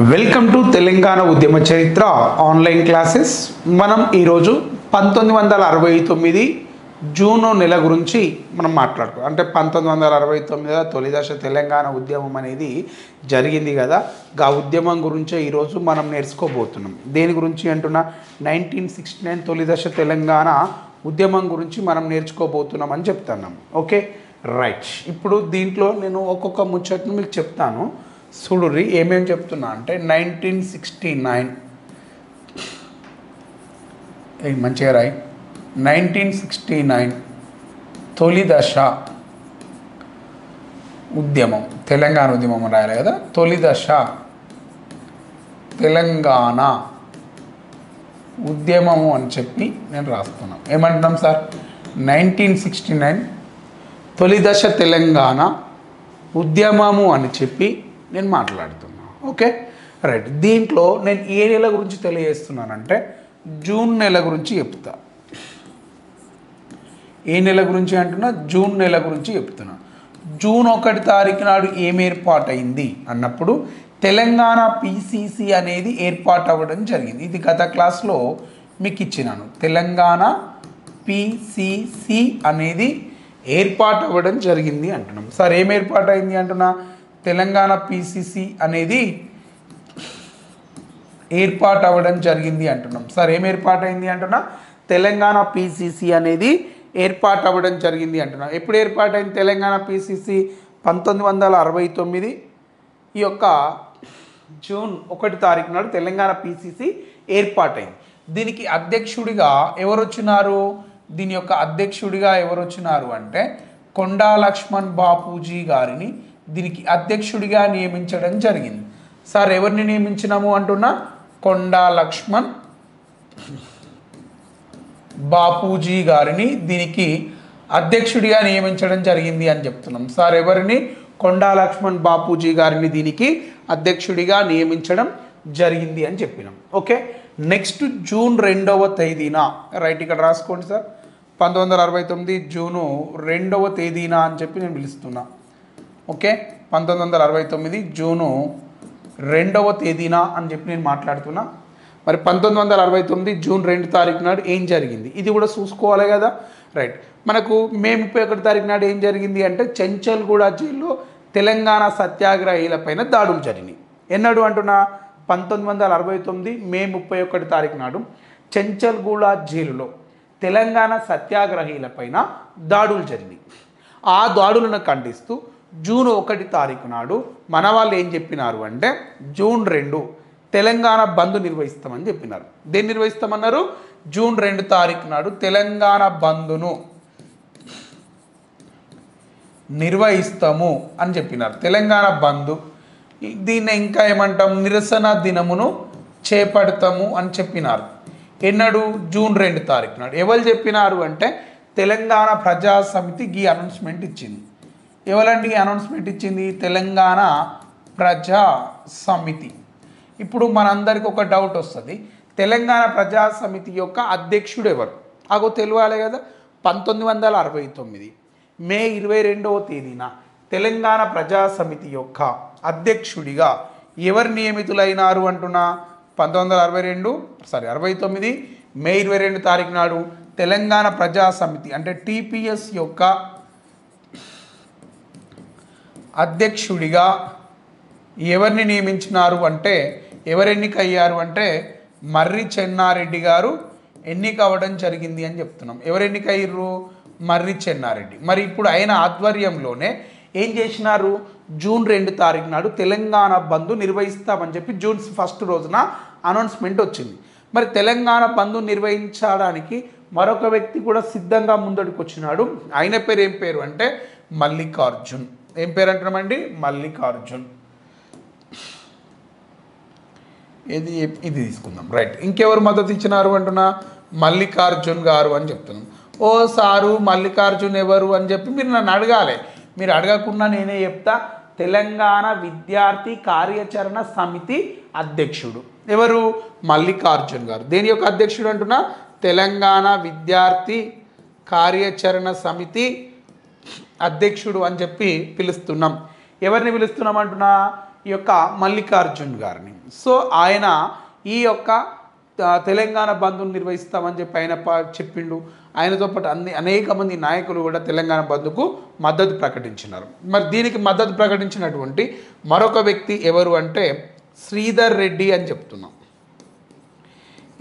Welcome to Telangana ఉద్యమ చరిత్ర online classes. మనం ఈరోజు 1969 జూన్ నెల గురించి మనం మాట్లాడుకోవాలి. అంటే 1969 తొలి దశ తెలంగాణ ఉద్యమం అనేది జరిగింది కదా. ఆ ఉద్యమం గురించే ఈరోజు మనం నేర్చుకోబోతున్నాం. దేని గురించి అంటున్నా 1969 తొలి దశ తెలంగాణ ఉద్యమం గురించి మనం నేర్చుకోబోతున్నాం అని చెప్తున్నాం. Okay right. ఇప్పుడు దీంట్లో నేను ఒక్కొక్క ముచ్చట్ను మీకు చెప్తాను. చూడుర్రి ఏమేమి చెప్తున్నా అంటే 1969 మంచిగా రాయి. 1969 తొలి దశ ఉద్యమం, తెలంగాణ ఉద్యమం రాయాలి కదా. తొలి దశ తెలంగాణ ఉద్యమము అని చెప్పి నేను రాస్తున్నాను. ఏమంటున్నాం సార్? 1969 తొలి దశ తెలంగాణ ఉద్యమము అని చెప్పి నేను మాట్లాడుతున్నాను. Okay right. దీంట్లో నేను ఏ నెల గురించి తెలియజేస్తున్నానంటే జూన్ నెల గురించి చెప్తా. ఏ నెల గురించి అంటున్నా? జూన్ నెల గురించి చెప్తున్నా. జూన్ 1 తారీఖు నాడు ఏం ఏర్పాటైంది అన్నప్పుడు తెలంగాణ పిసిసి అనేది ఏర్పాటు అవ్వడం జరిగింది. ఇది గత క్లాస్లో మీకు ఇచ్చినాను. తెలంగాణ పిసిసి అనేది ఏర్పాటు అవ్వడం జరిగింది అంటున్నాం. సార్ ఏం ఏర్పాటు అయింది అంటున్నా? తెలంగాణ పిసిసి అనేది ఏర్పాటు అవ్వడం జరిగింది అంటున్నాం. సార్ ఏం ఏర్పాటైంది అంటున్నా? తెలంగాణ పిసిసి అనేది ఏర్పాటు అవ్వడం జరిగింది అంటున్నాం. ఎప్పుడు ఏర్పాటైంది తెలంగాణ పిసిసి? 1969 ఈ యొక్క జూన్ 1 తారీఖు నాడు తెలంగాణ పిసిసి ఏర్పాటైంది. దీనికి అధ్యక్షుడిగా ఎవరు వచ్చినారు? దీని యొక్క అధ్యక్షుడిగా ఎవరు వచ్చినారు అంటే కొండా లక్ష్మణ్ బాపూజీ గారిని దీనికి అధ్యక్షుడిగా నియమించడం జరిగింది. సార్ ఎవరిని నియమించినాము అంటున్నా? కొండా లక్ష్మణ్ బాపూజీ గారిని దీనికి అధ్యక్షుడిగా నియమించడం జరిగింది అని చెప్తున్నాం. సార్ ఎవరిని? కొండా లక్ష్మణ్ బాపూజీ గారిని దీనికి అధ్యక్షుడిగా నియమించడం జరిగింది అని చెప్పినాం. ఓకే నెక్స్ట్ జూన్ 2వ తేదీన రైట్ ఇక్కడ రాసుకోండి సార్. 1969 జూను 2వ తేదీన అని చెప్పి నేను పిలుస్తున్నా. ఓకే 1969 జూను 2వ తేదీన అని చెప్పి నేను మాట్లాడుతున్నా. మరి 1969 జూన్ 2 తారీఖు నాడు ఏం జరిగింది ఇది కూడా చూసుకోవాలి కదా. రైట్. మనకు మే 31 తారీఖు నాడు ఏం జరిగింది అంటే చెంచల్గూడ జైల్లో తెలంగాణ సత్యాగ్రహీల పైన దాడులు జరిగినాయి. ఎన్నడు అంటున్నా? 1969 మే 31 తారీఖు నాడు చెంచల్గూడ జైలులో తెలంగాణ సత్యాగ్రహీల పైన దాడులు జరిగినాయి. ఆ దాడులను ఖండిస్తూ జూన్ 1 తారీఖు నాడు మన వాళ్ళు ఏం చెప్పినారు అంటే జూన్ 2 తెలంగాణ బంద్ నిర్వహిస్తామని చెప్పినారు. దేన్ని నిర్వహిస్తామన్నారు? జూన్ 2 తారీఖు నాడు తెలంగాణ బంద్ను నిర్వహిస్తాము అని చెప్పినారు. తెలంగాణ బంద్ దీన్ని ఇంకా ఏమంటాం? నిరసన దినమును చేపడతాము అని చెప్పినారు. ఎన్నడు? జూన్ 2 తారీఖు నాడు. ఎవరు చెప్పినారు అంటే తెలంగాణ ప్రజా సమితి ఈ అనౌన్స్మెంట్ ఇచ్చింది. ఎవరండి అనౌన్స్మెంట్ ఇచ్చింది? తెలంగాణ ప్రజా సమితి. ఇప్పుడు మనందరికి ఒక డౌట్ వస్తుంది, తెలంగాణ ప్రజా సమితి యొక్క అధ్యక్షుడు ఎవరు? అగో తెలియాలి కదా. 1969 మే 22వ తేదీన తెలంగాణ ప్రజా సమితి యొక్క అధ్యక్షుడిగా ఎవరు నియమితులైనారు అంటున్నా? 1969 మే 22 తారీఖు నాడు తెలంగాణ ప్రజా సమితి అంటే టిపిఎస్ యొక్క అధ్యక్షుడిగా ఎవరిని నియమించినారు అంటే ఎవరు ఎన్నికయ్యారు అంటే మర్రి చెన్నారెడ్డి గారు ఎన్నిక అవ్వడం జరిగింది అని చెప్తున్నాం. ఎవరు ఎన్నికయ్యారు? మర్రి చెన్నారెడ్డి. మరి ఇప్పుడు ఆయన ఆధ్వర్యంలోనే ఏం చేసినారు? జూన్ 2 తారీఖు నాడు తెలంగాణ బంద్ నిర్వహిస్తామని చెప్పి జూన్ 1 రోజున అనౌన్స్మెంట్ వచ్చింది. మరి తెలంగాణ బంద్ నిర్వహించడానికి మరొక వ్యక్తి కూడా సిద్ధంగా ముందడుకు వచ్చినాడు. ఆయన పేరు ఏం పేరు అంటే మల్లికార్జున్. ఏం పేరు అంటున్నామండి? మల్లికార్జున్. ఇది తీసుకుందాం. రైట్. ఇంకెవరు మద్దతు ఇచ్చినారు అంటున్నా? మల్లికార్జున్ గారు అని చెప్తున్నాం. ఓ సారు మల్లికార్జున్ ఎవరు అని చెప్పి మీరు నన్ను అడగాలి. మీరు అడగకుండా నేనే చెప్తా. తెలంగాణ విద్యార్థి కార్యాచరణ సమితి అధ్యక్షుడు ఎవరు? మల్లికార్జున్ గారు. దేని యొక్క అధ్యక్షుడు అంటున్నా? తెలంగాణ విద్యార్థి కార్యాచరణ సమితి అధ్యక్షుడు అని చెప్పి పిలుస్తున్నాం. ఎవరిని పిలుస్తున్నాం అంటున్నా? ఈ యొక్క మల్లికార్జున్ గారిని. సో ఆయన ఈ యొక్క తెలంగాణ బంద్ను నిర్వహిస్తామని చెప్పి ఆయన చెప్పిండు. ఆయనతో పాటు అనేక మంది నాయకులు కూడా తెలంగాణ బంద్కు మద్దతు ప్రకటించినారు. మరి దీనికి మద్దతు ప్రకటించినటువంటి మరొక వ్యక్తి ఎవరు అంటే శ్రీధర్ రెడ్డి అని చెప్తున్నాం.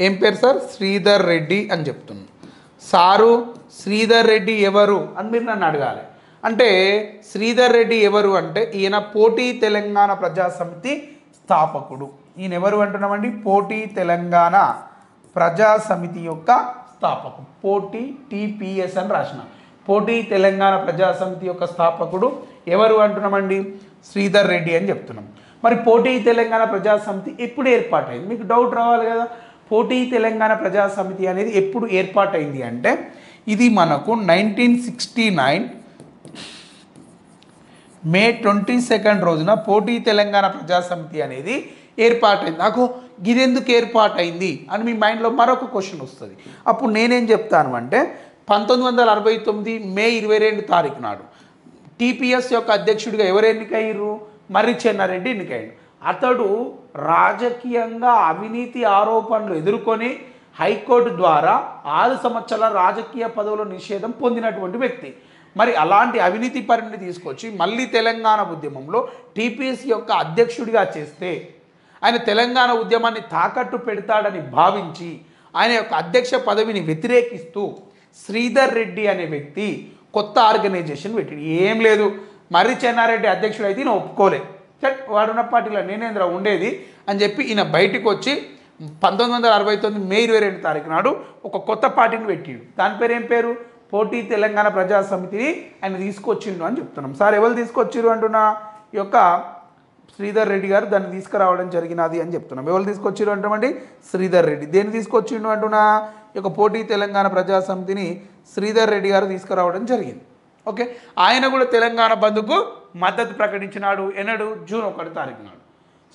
ఏం పేరు సార్? శ్రీధర్ రెడ్డి అని చెప్తున్నాం. సారు శ్రీధర్ రెడ్డి ఎవరు అని మీరు నన్ను అడగాలి. అంటే శ్రీధర్ రెడ్డి ఎవరు అంటే ఈయన పోటీ తెలంగాణ ప్రజా సమితి స్థాపకుడు. ఈయన ఎవరు అంటున్నామండి? పోటీ తెలంగాణ ప్రజా సమితి యొక్క స్థాపకుడు. పోటీ టీపీఎస్ అని రాసిన పోటీ తెలంగాణ ప్రజా సమితి యొక్క స్థాపకుడు ఎవరు అంటున్నామండి? శ్రీధర్ రెడ్డి అని చెప్తున్నాం. మరి పోటీ తెలంగాణ ప్రజా సమితి ఎప్పుడు ఏర్పాటైంది? మీకు డౌట్ రావాలి కదా. పోటీ తెలంగాణ ప్రజా సమితి అనేది ఎప్పుడు ఏర్పాటైంది అంటే ఇది మనకు 1969 మే 22 రోజున పోటీ తెలంగాణ ప్రజా సమితి అనేది ఏర్పాటైంది. నాకు గిదెందుకు ఏర్పాటైంది అని మీ మైండ్లో మరొక క్వశ్చన్ వస్తుంది. అప్పుడు నేనేం చెప్తాను అంటే 1969 మే 22 తారీఖు నాడు టీపీఎస్ యొక్క అధ్యక్షుడిగా ఎవరు ఎన్నికయ్యారు? మర్రి చెన్నారెడ్డి ఎన్నికయ్యాడు. అతడు రాజకీయంగా అవినీతి ఆరోపణలు ఎదుర్కొని హైకోర్టు ద్వారా 6 సంవత్సరాల రాజకీయ పదవుల నిషేధం పొందినటువంటి వ్యక్తి. మరి అలాంటి అవినీతి పరిణిని తీసుకొచ్చి మళ్ళీ తెలంగాణ ఉద్యమంలో టీపీఎస్ యొక్క అధ్యక్షుడిగా చేస్తే ఆయన తెలంగాణ ఉద్యమాన్ని తాకట్టు పెడతాడని భావించి ఆయన యొక్క అధ్యక్ష పదవిని వ్యతిరేకిస్తూ శ్రీధర్ రెడ్డి అనే వ్యక్తి కొత్త ఆర్గనైజేషన్ పెట్టాడు. ఏం లేదు, మర్రి చెన్నారెడ్డి అధ్యక్షుడు అయితే ఈయన ఒప్పుకోలే, వాడున్న పార్టీలో నేనేంద్ర ఉండేది అని చెప్పి ఈయన బయటకు వచ్చి 1969 మే 22 తారీఖు నాడు ఒక కొత్త పార్టీని పెట్టిండు. దాని పేరు ఏం పేరు? పోటీ తెలంగాణ ప్రజా సమితిని ఆయన తీసుకొచ్చిండు అని చెప్తున్నాం. సార్ ఎవరు తీసుకొచ్చిరు అంటున్నా? ఈ యొక్క శ్రీధర్ రెడ్డి గారు దాన్ని తీసుకురావడం జరిగినది అని చెప్తున్నాం. ఎవరు తీసుకొచ్చిరు అంటామండి? శ్రీధర్ రెడ్డి. దేన్ని తీసుకొచ్చిండు అంటున్నా? ఈ యొక్క పోటీ తెలంగాణ ప్రజా సమితిని శ్రీధర్ రెడ్డి గారు తీసుకురావడం జరిగింది. ఓకే, ఆయన కూడా తెలంగాణ బంద్కు మద్దతు ప్రకటించినాడు. ఎన్నడు? జూన్ 1 తారీఖు నాడు.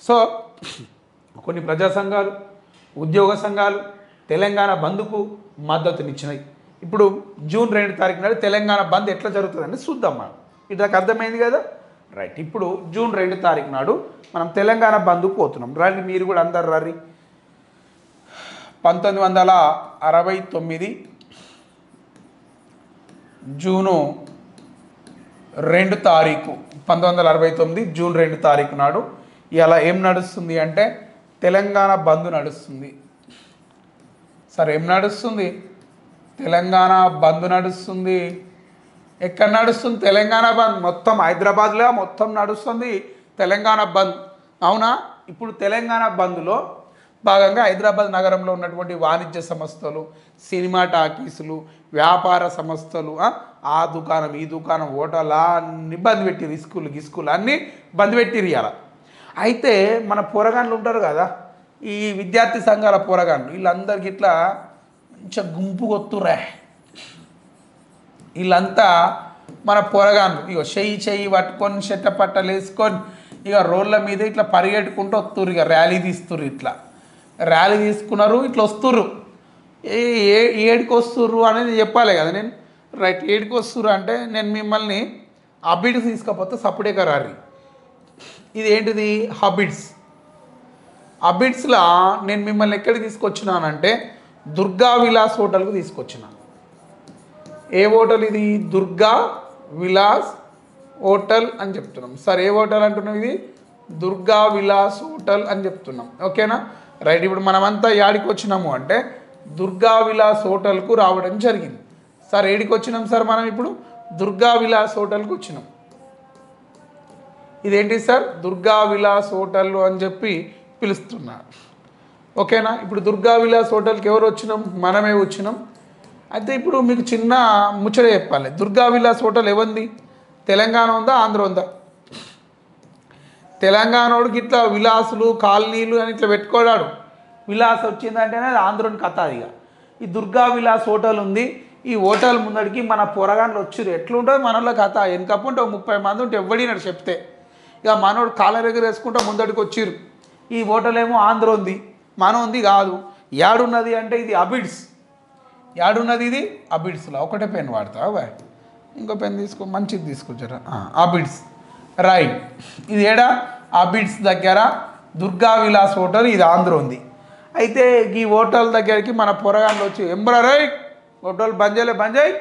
సో కొన్ని ప్రజా సంఘాలు, ఉద్యోగ సంఘాలు తెలంగాణ బంద్కు మద్దతునిచ్చినాయి. ఇప్పుడు జూన్ 2 తారీఖు నాడు తెలంగాణ బంద్ ఎట్లా జరుగుతుందని చూద్దాం. మనం ఇదాకా అర్థమైంది కదా, రైట్. ఇప్పుడు జూన్ 2 తారీఖు నాడు మనం తెలంగాణ బంద్కు పోతున్నాం. రండి మీరు కూడా అందరు రండి. 1969 జూను 2 తారీఖు 1969 జూన్ 2 తారీఖు నాడు ఇలా ఏం నడుస్తుంది అంటే తెలంగాణ బంద్ నడుస్తుంది. సరే, ఏం నడుస్తుంది? తెలంగాణ బంద్ నడుస్తుంది. ఎక్కడ నడుస్తుంది తెలంగాణ బంద్? మొత్తం హైదరాబాద్లో మొత్తం నడుస్తుంది తెలంగాణ బంద్. అవునా? ఇప్పుడు తెలంగాణ బంద్లో భాగంగా హైదరాబాద్ నగరంలో ఉన్నటువంటి వాణిజ్య సంస్థలు, సినిమా టాకీసులు, వ్యాపార సంస్థలు, ఆ దుకాణం ఈ దుకాణం, హోటల్ అన్ని బంద్ పెట్టిరు. స్కూల్ అన్నీ బంద్ పెట్టిరు ఇవాళ. అయితే మన పోరగాన్లు ఉంటారు కదా, ఈ విద్యార్థి సంఘాల పోరగాన్లు, వీళ్ళందరికీ ఇట్లా మంచిగా గుంపు కొత్తురా. వీళ్ళంతా మన పోరగాన్లు ఇక చెయ్యి పట్టుకొని చెట్టపట్టలు వేసుకొని ఇక రోడ్ల మీద ఇట్లా పరిగెట్టుకుంటూ వస్తుర్రు. ఇక ర్యాలీ తీస్తుర్రు. ఇట్లా ర్యాలీ తీసుకున్నారు, ఇట్లా వస్తుర్రు. ఏడికి వస్తుర్రు అనేది చెప్పాలి కదా నేను. రైట్, ఏడికి వస్తుర్రు అంటే నేను మిమ్మల్ని అబిడ్స్ తీసుకపోతే సప్పుడేక రారి. ఇది ఏంటిది? హబిడ్స్. అబిడ్స్లో నేను మిమ్మల్ని ఎక్కడికి తీసుకొచ్చినానంటే దుర్గా విలాస్ హోటల్కు తీసుకొచ్చిన. ఏ హోటల్ ఇది? దుర్గా విలాస్ హోటల్ అని చెప్తున్నాం. సార్ ఏ హోటల్ అంటున్నాం? ఇది దుర్గా విలాస్ హోటల్ అని చెప్తున్నాం. ఓకేనా, రైట్. ఇప్పుడు మనమంతా యాడికి వచ్చినాము అంటే దుర్గా విలాస్ హోటల్కు రావడం జరిగింది. సార్ ఏడికి వచ్చినాం సార్? మనం ఇప్పుడు దుర్గా విలాస్ హోటల్కి వచ్చినాం. ఇదేంటి సార్? దుర్గా విలాస్ హోటల్ అని చెప్పి పిలుస్తున్నారు. ఓకేనా, ఇప్పుడు దుర్గా విలాస్ హోటల్కి ఎవరు వచ్చినాం? మనమే వచ్చినాం. అయితే ఇప్పుడు మీకు చిన్న ముచ్చట చెప్పాలి. దుర్గా విలాస్ హోటల్ ఎవరిది? తెలంగాణ ఉందా, ఆంధ్ర ఉందా? తెలంగాణోడికి ఇట్లా విలాసులు కాలనీలు అని ఇట్లా పెట్టుకోడాడు. విలాస్ వచ్చిందంటేనే అది ఆంధ్రుని కథ. ఇక ఈ దుర్గా విలాస్ హోటల్ ఉంది. ఈ హోటల్ ముందడికి మన పొరగాన్లు వచ్చిర్రు. ఎట్లుంటుంది మనలో కథ? వెనకప్పుంటే 30 మంది ఉంటే ఎవడినాడు చెప్తే. ఇక మనోడు కాళ్ళ దగ్గర వేసుకుంటూ ముందడికి వచ్చిర్రు. ఈ హోటల్ ఏమో ఆంధ్ర ఉంది, మనం ఉంది కాదు. యాడున్నది అంటే ఇది అబిడ్స్. యాడున్నది? ఇది అబిడ్స్లో. ఒకటే పెన్ వాడతావా? ఇంకో పెన్ తీసుకో, మంచిది తీసుకొచ్చారా? అబిడ్స్, రైట్. ఇది ఏడా? అబిడ్స్ దగ్గర దుర్గా విలాస్ హోటల్, ఇది ఆంధ్ర ఉంది. అయితే ఈ హోటల్ దగ్గరికి మన పొరగాళ్ళు వచ్చి ఎంబ్రరై హోటల్ బంద్ చేయి,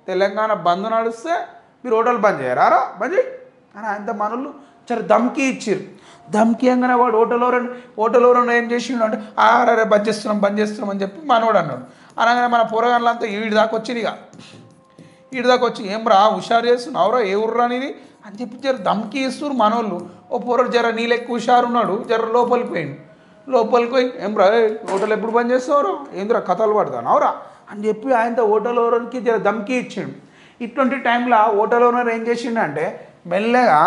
తెలంగాణ బంద్ నడుస్తే మీరు హోటల్ బంద్ చేయరారా, బంద్ చేయి అని అంత మనలు సరే ధమ్కీ ఇచ్చిర్రు. ధమ్కీ అనగానే వాడు హోటల్ ఏం చేసిండు అంటే ఆరే బంద్ చేస్తున్నాం అని చెప్పి మనోడు అన్నాడు. అనగానే మన పొరగాళ్ళంతా ఈడి దాకా వచ్చి ఏం రా హుషారు చేస్తున్నావురా, ఏ ఊర్రా అనేది అని చెప్పి జర ధమ్కీ ఇస్తున్నారు మనోళ్ళు. ఓ పొరడు జర నీళ్ళెక్క హుషారు ఉన్నాడు, జర లోపలికి పోయి ఏం రా హోటల్ ఎప్పుడు బంద్ చేస్తావురా, ఏందిరా కథలు పడతానవురా అని చెప్పి ఆయనతో హోటల్ ఓనర్కి జర ధమ్కీ ఇచ్చిండు. ఇటువంటి టైంలో హోటల్ ఓనర్ ఏం చేసిండంటే మెల్లగా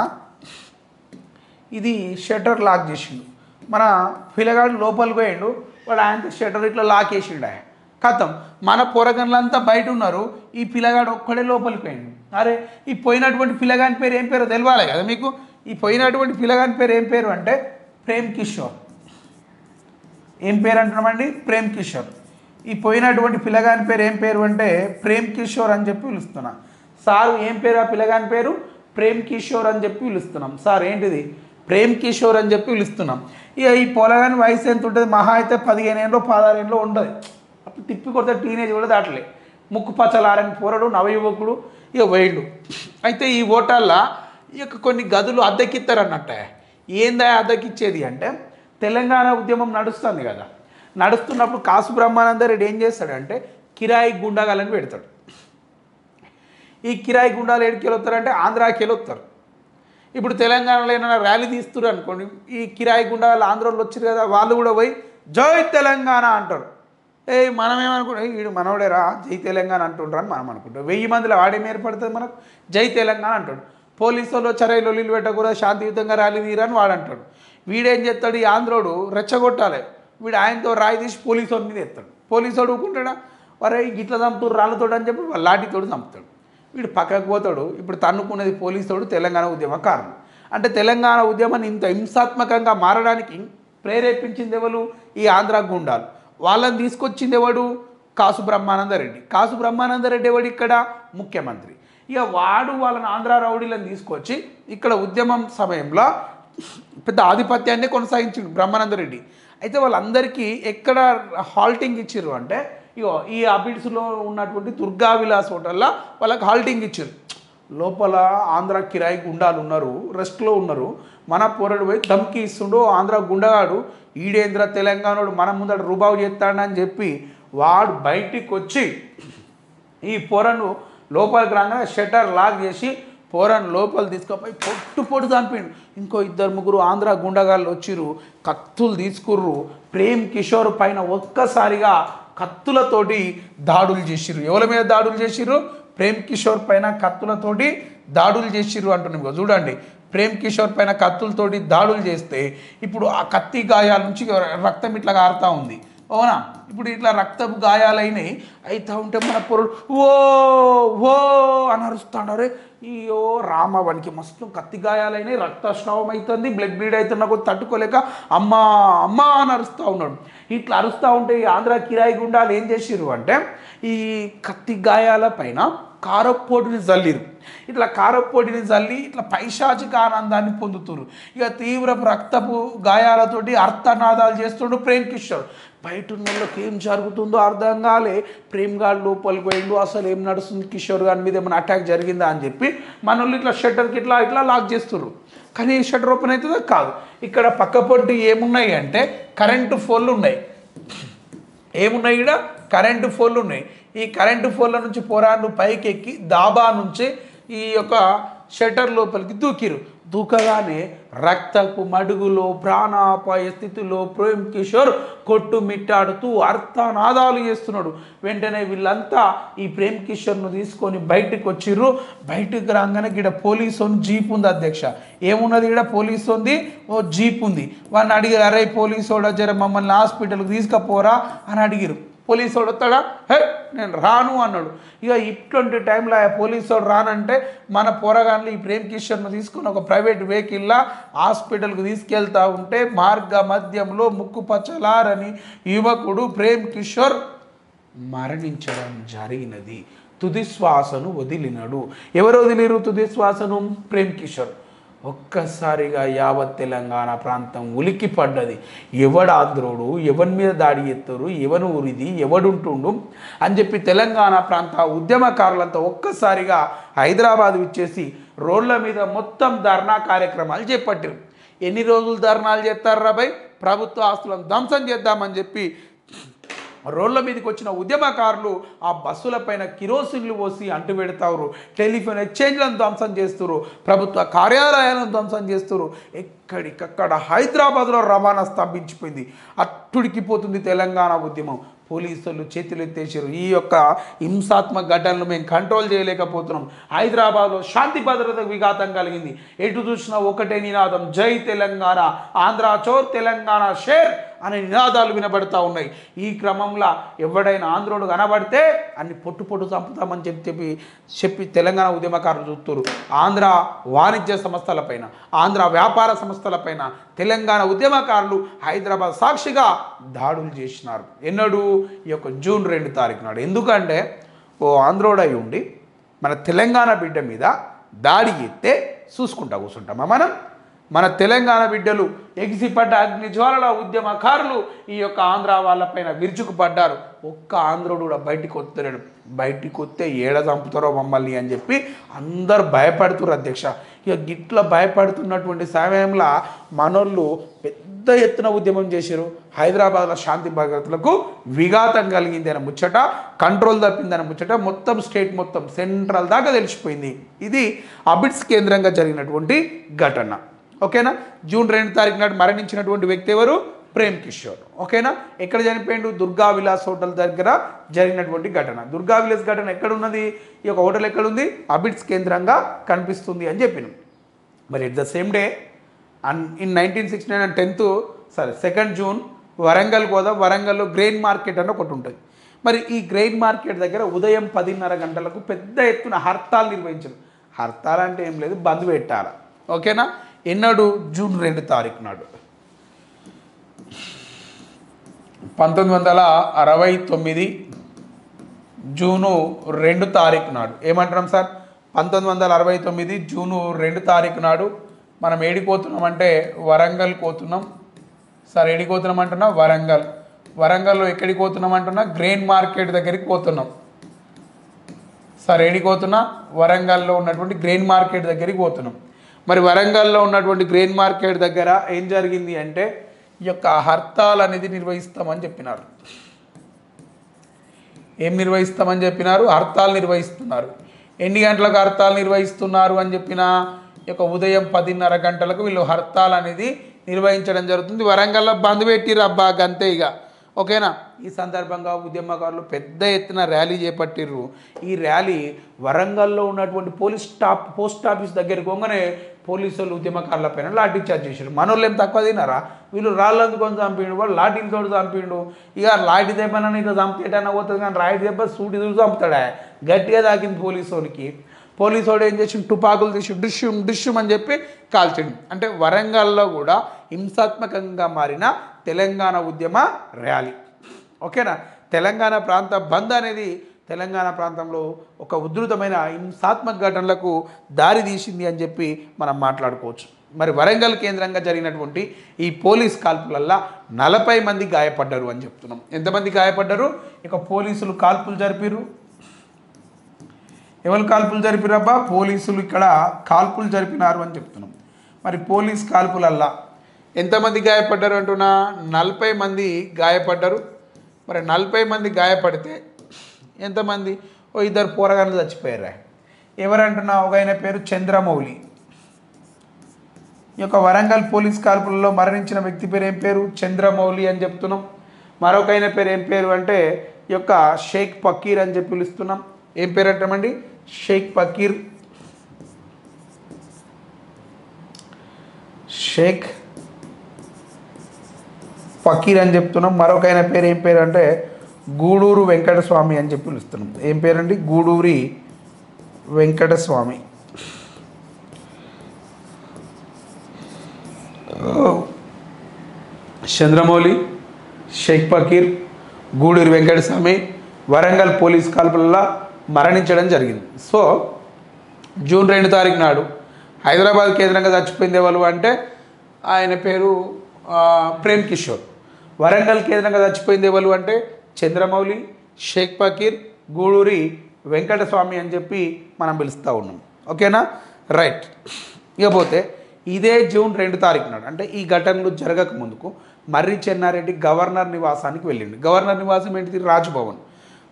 ఇది షట్టర్ లాక్ చేసిండు. మన పిల్లగాడు లోపలికి పోయిండు, వాడు ఆయనతో షట్టర్ ఇట్లా లాక్ వేసిండు. ఆయన కథం మన పొరగన్లంతా బయట ఉన్నారు, ఈ పిల్లగాడు ఒక్కడే లోపలికి పోయిండు. అరే ఈ పోయినటువంటి పిల్లగాని పేరు ఏం పేరో తెలియాలి కదా మీకు. ఈ పోయినటువంటి పిల్లగాని పేరు ఏం పేరు అంటే ప్రేమ్ కిషోర్. ఏం పేరు అంటున్నామండి? ప్రేమ్ కిషోర్. ఈ పోయినటువంటి పిల్లగాని పేరు ఏం పేరు అంటే ప్రేమ్ కిషోర్ అని చెప్పి పిలుస్తున్నా. సారు ఏం పేరు ఆ పిల్లగాని పేరు? ప్రేమ్ కిషోర్ అని చెప్పి పిలుస్తున్నాం. సార్ ఏంటిది? ప్రేమ్ కిషోర్ అని చెప్పి పిలుస్తున్నాం. ఇక ఈ పొలగాని వయసు ఎంత ఉంటుంది? మహా అయితే 15 ఏళ్ళు 16 ఏళ్ళు ఉండదు. అప్పుడు తిప్పి కొడితే టీనేజ్ కూడా దాటలే. ముక్కు పచ్చలారని పోరడు నవయువకుడు ఇక వేయండు. అయితే ఈ హోటల్లో ఇక కొన్ని గదులు అద్దెకిస్తారన్నట్టే. ఏందా అద్దెకిచ్చేది అంటే తెలంగాణ ఉద్యమం నడుస్తుంది కదా, నడుస్తున్నప్పుడు కాసు బ్రహ్మానందరెడ్డి ఏం చేస్తాడంటే కిరాయి గుండాగాలని పెడతాడు. ఈ కిరాయి గుండాలు ఏడికి వెళ్ళొస్తారంటే ఆంధ్రాకి వెళ్ళొస్తారు. ఇప్పుడు తెలంగాణలో ఏమైనా ర్యాలీ తీస్తున్నారు అనుకోండి, ఈ కిరాయి గుండాలు ఆంధ్రలో వచ్చారు కదా, వాళ్ళు కూడా పోయి జై తెలంగాణ అంటారు. మనమేమనుకుంటాం వీడు మనవడేరా జై తెలంగాణ అంటుండ్రు అని మనం అనుకుంటాం. 1000 మందిలో వాడేం ఏర్పడుతుంది మనకు? జై తెలంగాణ అంటాడు. పోలీసు వాళ్ళు చరై లొల్లిలు పెట్టకూడదు, శాంతియుతంగా ర్యాలీ తీయరని వాడంటాడు. వీడేం చేస్తాడు? ఈ ఆంధ్రోడు రెచ్చగొట్టాలి, వీడు ఆయనతో రాయి తీసి పోలీసు వాడి మీద ఎత్తాడు. పోలీసు వాడు ఊరుకుంటాడా? వరే ఇట్లా చంపుతాడు రాళ్ళతోడు అని చెప్పి లాఠీతోడు చంపుతాడు. వీడు పక్కకు పోతాడు. ఇప్పుడు తన్నుకునేది పోలీసుడు తెలంగాణ ఉద్యమకారులు. అంటే తెలంగాణ ఉద్యమాన్ని ఇంత హింసాత్మకంగా మారడానికి ప్రేరేపించింది ఎవరు? ఈ ఆంధ్ర గుండాలు. వాళ్ళని తీసుకొచ్చింది ఎవడు? కాసు బ్రహ్మానందరెడ్డి. కాసు బ్రహ్మానందరెడ్డి ఎవడు? ఇక్కడ ముఖ్యమంత్రి. ఇక వాడు వాళ్ళని ఆంధ్ర రౌడీలను తీసుకొచ్చి ఇక్కడ ఉద్యమం సమయంలో పెద్ద ఆధిపత్యాన్ని కొనసాగించిండు బ్రహ్మానందరెడ్డి. అయితే వాళ్ళందరికీ ఎక్కడ హాల్టింగ్ ఇచ్చిర్రు అంటే ఇగో ఈ అబిడ్స్లో ఉన్నటువంటి దుర్గా విలాస్ హోటల్లో వాళ్ళకి హాల్టింగ్ ఇచ్చారు. లోపల ఆంధ్ర కిరాయి గుండాలు ఉన్నారు, రెస్ట్లో ఉన్నారు. మన పోరడు పోయి ధమ్కి ఇస్తుండు, ఆంధ్ర గుండగాడు ఈడేంద్ర తెలంగాణోడు మన ముందట రుబావు చేస్తాడని చెప్పి వాడు బయటికి వచ్చి ఈ పొరను లోపలికి రాగానే షట్టర్ లాక్ చేసి పోరను లోపల తీసుకుపోయి పొట్టు చంపిండు. ఇంకో 2-3 ఆంధ్ర గుండగాళ్ళు వచ్చిర్రు, కత్తులు తీసుకుర్రు. ప్రేమ్ కిషోర్ పైన ఒక్కసారిగా కత్తులతోటి దాడులు చేసిర్రు. ఎవరి మీద దాడులు చేసిర్రు? ప్రేమ్ కిషోర్ పైన కత్తులతోటి దాడులు చేసిర్రు అంటున్నాం. చూడండి, ప్రేమ్ కిషోర్ పైన కత్తులతోటి దాడులు చేస్తే ఇప్పుడు ఆ కత్తి గాయాల నుంచి రక్తం ఇట్లా కారుతూ ఉంది. అవునా? ఇప్పుడు ఇట్లా రక్తపు గాయాలైనవి అవుతూ ఉంటే మన పొరలు ఓ ఓ అని అరుస్తాడు. అయ్యో రామవానికి మస్తు కత్తి గాయాలైనవి, రక్తస్రావం అవుతుంది, బ్లడ్ బ్లీడ్ అవుతున్నా కొద్ది తట్టుకోలేక అమ్మా అమ్మా అని అరుస్తూ ఉన్నాడు. ఇట్లా అరుస్తూ ఉంటే ఈ ఆంధ్ర కిరాయి గుండాలు ఏం చేసిర్రు అంటే ఈ కత్తి గాయాల పైన కారప్పొడిని జల్లిరు. ఇట్లా కారప్పొడిని జల్లి ఇట్లా పైశాచిక ఆనందాన్ని పొందుతురు. ఇక తీవ్రపు రక్తపు గాయాలతోటి అర్థనాదాలు చేస్తుండు ప్రేమ్ కిషోర్. బయట ఉన్న వాళ్ళకి ఏం జరుగుతుందో అర్థం కాలే. ప్రేమ్ గారు లోపలికి పోయిండు, అసలు ఏం నడుస్తుంది, కిషోర్ గారి మీద ఏమైనా అటాక్ జరిగిందా అని చెప్పి మన వాళ్ళు ఇట్లా షట్టర్కి ఇట్లా లాక్ చేస్తుర్రు. కానీ షట్టర్ ఓపెన్ అవుతుందో కాదు. ఇక్కడ పక్క పొట్టి ఏమున్నాయి అంటే కరెంటు ఫోన్లు ఉన్నాయి. ఏమున్నాయి? ఇక్కడ కరెంటు ఫోన్లు ఉన్నాయి. ఈ కరెంటు ఫోన్ల నుంచి పోరాళ్ళు పైకి ఎక్కి దాబా నుంచి ఈ యొక్క షట్టర్ లోపలికి దూకిరు. దూకగానే రక్తపు మడుగులో ప్రాణాపాయ స్థితిలో ప్రేమ్ కిషోర్ కొట్టుమిట్టాడుతూ అర్థనాదాలు చేస్తున్నాడు. వెంటనే వీళ్ళంతా ఈ ప్రేమ్ కిషోర్ను తీసుకొని బయటకు వచ్చిర్రు. బయటకు రాగానే ఇక్కడ పోలీసు జీప్ ఉంది అధ్యక్ష. ఏమున్నది? ఇక్కడ పోలీసు ఉంది, ఓ జీప్ ఉంది. వాడిని అడిగారు, అరే పోలీసోడా జర మమ్మల్ని హాస్పిటల్కి తీసుకుపోరా అని అడిగిరు. పోలీసోడు వస్తాడా? హే నేను రాను అన్నాడు. ఇక ఇటువంటి టైంలో ఆ పోలీసోడు రానంటే మన పోరగాన్లు ఈ ప్రేమ్ కిషోర్ను తీసుకుని ఒక ప్రైవేట్ వెహికల్లా హాస్పిటల్కి తీసుకెళ్తా ఉంటే మార్గ మధ్యంలో ముక్కు పచ్చలారని యువకుడు ప్రేమ్ కిషోర్ మరణించడం జరిగినది. తుది శ్వాసను వదిలినాడు. ఎవరు వదిలిరు తుది శ్వాసను? ప్రేమ్ కిషోర్. ఒక్కసారిగా యావత్ తెలంగాణ ప్రాంతం ఉలిక్కి పడ్డది. ఎవడాంధ్రుడు, ఎవరి మీద దాడి ఎత్తురు, ఎవరు ఊరిది, ఎవడుంటుండు అని చెప్పి తెలంగాణ ప్రాంత ఉద్యమకారులంతా ఒక్కసారిగా హైదరాబాద్ విచ్చేసి రోడ్ల మీద మొత్తం ధర్నా కార్యక్రమాలు చేపట్టారు. ఎన్ని రోజులు ధర్నాలు చేస్తారు రాబాయ్? ప్రభుత్వ ఆస్తులను ధ్వంసం చేద్దామని చెప్పి రోడ్ల మీదకి వచ్చిన ఉద్యమకారులు ఆ బస్సులపైన కిరోసిన్లు పోసి అంటు పెడతారు, టెలిఫోన్ ఎక్స్చేంజ్లను ధ్వంసం చేస్తారు, ప్రభుత్వ కార్యాలయాలను ధ్వంసం చేస్తారు. ఎక్కడికక్కడ హైదరాబాద్లో రవాణా స్తంభించిపోయింది. అట్టుడికిపోతుంది తెలంగాణ ఉద్యమం. పోలీసులు చేతులు ఎత్తేసారు. ఈ యొక్క హింసాత్మక ఘటనలు మేము కంట్రోల్ చేయలేకపోతున్నాం. హైదరాబాద్లో శాంతి భద్రతకు విఘాతం కలిగింది. ఎటు చూసినా ఒకటే నినాదం, జై తెలంగాణ, ఆంధ్ర చోర్, తెలంగాణ షేర్ అనే నినాదాలు వినబడతా ఉన్నాయి. ఈ క్రమంలో ఎవడైనా ఆంధ్రుడు కనబడితే అన్ని పొట్టు పొట్టు చంపుతామని చెప్పి తెలంగాణ ఉద్యమకారులు చూస్తారు. ఆంధ్ర వాణిజ్య సంస్థలపైన, ఆంధ్ర వ్యాపార సంస్థలపైన తెలంగాణ ఉద్యమకారులు హైదరాబాద్ సాక్షిగా దాడులు చేసినారు. ఎన్నడూ ఈ యొక్క జూన్ 2 తారీఖు నాడు. ఎందుకంటే ఓ ఆంధ్రోడై ఉండి మన తెలంగాణ బిడ్డ మీద దాడి ఎత్తే చూసుకుంటా కూర్చుంటామా మనం? మన తెలంగాణ బిడ్డలు ఎగిసిపడ్డ అగ్ని జ్వాలల ఉద్యమకారులు ఈ యొక్క ఆంధ్ర వాళ్ళపైన విరుచుకుపడ్డారు. ఒక్క ఆంధ్రుడు కూడా బయటికి వస్తున్నాడు. బయటికి వస్తే ఏడ చంపుతారో మమ్మల్ని అని చెప్పి అందరు భయపడుతున్నారు అధ్యక్ష. ఇక గిట్ల భయపడుతున్నటువంటి సమయంలో మనోళ్ళు పెద్ద ఎత్తున ఉద్యమం చేశారు. హైదరాబాద్లో శాంతి భద్రతలకు విఘాతం కలిగింది అని ముచ్చట, కంట్రోల్ తప్పిందని ముచ్చట మొత్తం స్టేట్ మొత్తం సెంట్రల్ దాకా తెలిసిపోయింది. ఇది అబిడ్స్ కేంద్రంగా జరిగినటువంటి ఘటన. ఓకేనా? జూన్ 2 తారీఖు నాడు మరణించినటువంటి వ్యక్తి ఎవరు? ప్రేమ్ కిషోర్. ఓకేనా? ఎక్కడ చనిపోయిండు? దుర్గా విలాస్ హోటల్ దగ్గర జరిగినటువంటి ఘటన. దుర్గా విలాస్ ఘటన ఎక్కడ ఉన్నది? ఈ యొక్క హోటల్ ఎక్కడుంది? అబిడ్స్ కేంద్రంగా కనిపిస్తుంది అని చెప్పినాం. మరి at the same day in 1969 and 2nd June Warangal పోదాం. వరంగల్లో గ్రెయిన్ మార్కెట్ అని ఒకటి ఉంటుంది. మరి ఈ గ్రెయిన్ మార్కెట్ దగ్గర ఉదయం 10:30 గంటలకు పెద్ద ఎత్తున హర్తాల్ నిర్వహించారు. హర్తాల్ అంటే ఏం లేదు, బంద్ పెట్టాలి. ఓకేనా? ఎన్నడు? జూన్ 2 తారీఖు నాడు 1969 జూను 2 తారీఖు నాడు. ఏమంటున్నాం సార్? 1969 జూను 2 తారీఖు నాడు మనం ఏడిపోతున్నామంటే వరంగల్ పోతున్నాం సార్. ఏడిపోతున్నాం అంటున్నా వరంగల్. వరంగల్లో ఎక్కడికి పోతున్నాం అంటున్నా? గ్రెయిన్ మార్కెట్ దగ్గరికి పోతున్నాం సార్. ఏడిపోతున్నా? వరంగల్లో ఉన్నటువంటి గ్రెయిన్ మార్కెట్ దగ్గరికి పోతున్నాం. మరి వరంగల్లో ఉన్నటువంటి గ్రెయిన్ మార్కెట్ దగ్గర ఏం జరిగింది అంటే ఈ యొక్క హర్తాల్ అనేది నిర్వహిస్తామని చెప్పినారు. ఏం నిర్వహిస్తామని చెప్పినారు? హర్తాల్ నిర్వహిస్తున్నారు. ఎన్ని గంటలకు హర్తాల్ నిర్వహిస్తున్నారు అని చెప్పిన ఈ యొక్క ఉదయం 10:30 గంటలకు వీళ్ళు హర్తాల్ అనేది నిర్వహించడం జరుగుతుంది. వరంగల్లో బంద్ పెట్టిర్రు అబ్బా, గంతే ఇక. ఓకేనా? ఈ సందర్భంగా ఉద్యమకారులు పెద్ద ఎత్తున ర్యాలీ చేపట్టిర్రు. ఈ ర్యాలీ వరంగల్లో ఉన్నటువంటి పోస్ట్ ఆఫీస్ దగ్గరికి పోగానే పోలీసులు ఉద్యమకారుల పైన లాఠీ చార్జ్ చేశారు. మనోళ్ళు ఏం తక్కువ తినారా? వీళ్ళు రాళ్ళందుకొని చంపిండు, వాళ్ళు లాఠీలతో చంపిండు. ఇక లాఠీ దెబ్బనని ఇట్లా చంపేటన్నా పోతుంది, కానీ రాయి దెబ్బ సూటి దూరు చంపుతాడా? గట్టిగా తాకింది పోలీసులకి. పోలీసుడు ఏం చేసి తుపాకులు తీసి డిష్యూమ్ అని చెప్పి కాల్చండి. అంటే వరంగల్లో కూడా హింసాత్మకంగా మారిన తెలంగాణ ఉద్యమ ర్యాలీ. ఓకేనా? తెలంగాణ ప్రాంత బంద్ అనేది తెలంగాణ ప్రాంతంలో ఒక ఉధృతమైన హింసాత్మక ఘటనలకు దారి తీసింది అని చెప్పి మనం మాట్లాడుకోవచ్చు. మరి వరంగల్ కేంద్రంగా జరిగినటువంటి ఈ పోలీస్ కాల్పులల్లో 40 మంది గాయపడ్డారు అని చెప్తున్నాం. ఎంతమంది గాయపడ్డారు? ఇక పోలీసులు కాల్పులు జరిపిరు. ఎవరు కాల్పులు జరిపిరబ్బా? పోలీసులు ఇక్కడ కాల్పులు జరిపినారు అని చెప్తున్నాం. మరి పోలీస్ కాల్పులల్లా ఎంతమంది గాయపడ్డారు అంటున్నా? 40 మంది గాయపడ్డారు. మరి 40 మంది గాయపడితే ఎంతమంది? ఓ 2 పోరగాళ్ళు చచ్చిపోయారా? ఎవరంటున్నా? ఒక ఆయన పేరు చంద్రమౌళి. ఈ యొక్క వరంగల్ పోలీస్ కాల్పులలో మరణించిన వ్యక్తి పేరు ఏం పేరు? చంద్రమౌళి అని చెప్తున్నాం. మరొక ఆయన పేరు ఏం పేరు అంటే ఈ యొక్క షేక్ ఫకీర్ అని చెప్పి పిలుస్తున్నాం. ఏం పేరు అంటామండి? షేక్ ఫకీర్. షేక్ ఫకీర్ అని చెప్తున్నాం. మరొక ఆయన పేరు ఏం పేరు అంటే గూడూరు వెంకటస్వామి అని చెప్పి పిలుస్తున్నాం. ఏం పేరండి? గూడూరి వెంకటస్వామి. చంద్రమౌళి, షేక్ ఫకీర్, గూడూరి వెంకటస్వామి వరంగల్ పోలీస్ కాల్పులలో మరణించడం జరిగింది. సో జూన్ 2 తారీఖు నాడు హైదరాబాద్ కేంద్రంగా చచ్చిపోయింది ఎవరు అంటే ఆయన పేరు ప్రేమ్ కిషోర్. వరంగల్ కేంద్రంగా చచ్చిపోయింది ఎవరు అంటే చంద్రమౌళి, షేక్ ఫకీర్, గూడూరి వెంకటస్వామి అని చెప్పి మనం పిలుస్తూ ఉన్నాం. ఓకేనా, రైట్. ఇకపోతే ఇదే జూన్ 2 తారీఖు నాడు అంటే ఈ ఘటనలు జరగక ముందుకు మర్రి చెన్నారెడ్డి గవర్నర్ నివాసానికి వెళ్ళిండు. గవర్నర్ నివాసం ఏంటిది? రాజ్భవన్.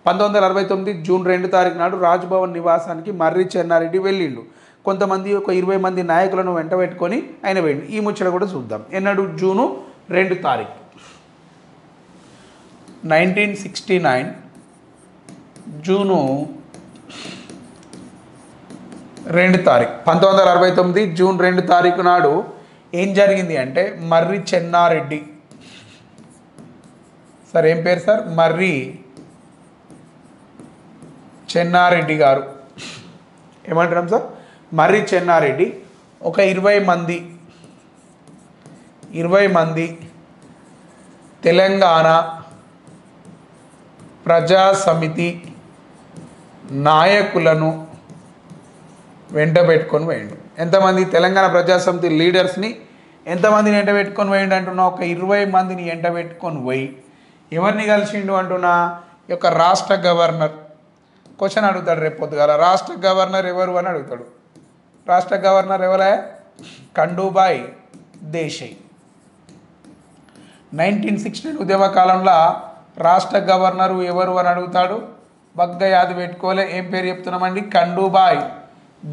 1969 జూన్ 2 తారీఖు నాడు రాజ్భవన్ నివాసానికి మర్రి చెన్నారెడ్డి వెళ్ళిండు. కొంతమంది ఒక 20 మంది నాయకులను వెంట పెట్టుకొని ఆయన వెళ్ళి ఈ ముచ్చట కూడా చూద్దాం. ఎన్నడు? జూను 2 తారీఖు 1969 జూను 2 తారీఖు 1969 జూన్ 2 తారీఖు నాడు ఏం జరిగింది అంటే మర్రి చెన్నారెడ్డి సార్ ఏం పేరు సార్? మర్రి చెన్నారెడ్డి గారు. ఏమంటున్నాం సార్? మర్రి చెన్నారెడ్డి ఒక 20 మంది తెలంగాణ ప్రజా సమితి నాయకులను వెంట పెట్టుకొని పోయిండు. ఎంతమంది? తెలంగాణ ప్రజాసమితి లీడర్స్ని ఎంతమందిని వెంట పెట్టుకొని పోయిండు అంటున్నా? ఒక 20 మందిని వెంట పెట్టుకొని పోయి ఎవరిని కలిసిండు అంటున్నా? ఈ యొక్క రాష్ట్ర గవర్నర్. క్వశ్చన్ అడుగుతాడు రేపు పొద్దుగాల, రాష్ట్ర గవర్నర్ ఎవరు అని అడుగుతాడు. రాష్ట్ర గవర్నర్ ఎవరే? కండూబాయ్ దేశాయ్. 1916 ఉద్యమ కాలంలో రాష్ట్ర గవర్నరు ఎవరు అని అడుగుతాడు. బగ్గ యాది పెట్టుకోలే. ఏం పేరు చెప్తున్నామండి? కండూబాయ్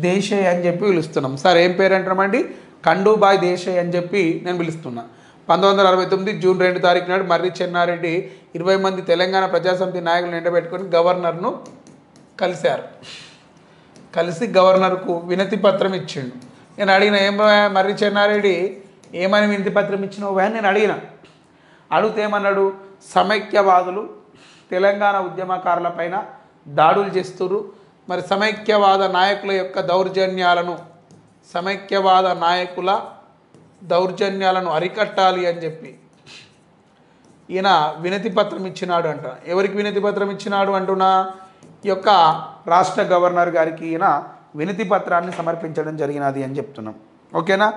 దేశాయ్ అని చెప్పి పిలుస్తున్నాం. సార్ ఏం పేరు అంటున్నామండి? కండూబాయ్ దేశాయ్ అని చెప్పి నేను పిలుస్తున్నా. 1969 జూన్ 2 తారీఖు నాడు మర్రి చెన్నారెడ్డి 20 మంది తెలంగాణ ప్రజాసమితి నాయకులను ఎండబెట్టుకొని గవర్నర్ను కలిశారు. కలిసి గవర్నర్కు వినతి పత్రం ఇచ్చిండు. నేను అడిగిన, ఏం మర్రి చెన్నారెడ్డి ఏమని వినతి పత్రం ఇచ్చినావు అని నేను అడిగిన. అడిగితే ఏమన్నాడు? సమైక్యవాదులు తెలంగాణ ఉద్యమకారులపైన దాడులు చేస్తున్నారు, మరి సమైక్యవాద నాయకుల యొక్క దౌర్జన్యాలను అరికట్టాలి అని చెప్పి ఈయన వినతి పత్రం ఇచ్చినాడు అంట. ఎవరికి వినతి పత్రం ఇచ్చినాడు అంటున్నా? ఈ యొక్క రాష్ట్ర గవర్నర్ గారికి ఈయన వినతి పత్రాన్ని సమర్పించడం జరిగినది అని చెప్తున్నాం. ఓకేనా,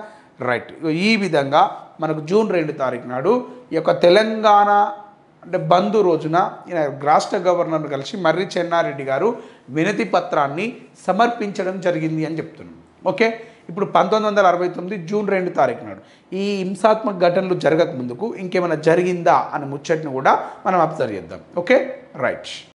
రైట్. ఈ విధంగా మనకు జూన్ 2 తారీఖు నాడు ఈ యొక్క తెలంగాణ అంటే బంద్ రోజున ఈయన రాష్ట్ర గవర్నర్ కలిసి మర్రి చెన్నారెడ్డి గారు వినతి పత్రాన్ని సమర్పించడం జరిగింది అని చెప్తున్నాం. ఓకే, ఇప్పుడు 1969 జూన్ 2 తారీఖు నాడు ఈ హింసాత్మక ఘటనలు జరగక ముందుకు ఇంకేమైనా జరిగిందా అనే ముచ్చట్ని కూడా మనం అబ్జర్వ్ చేద్దాం. Okay, right.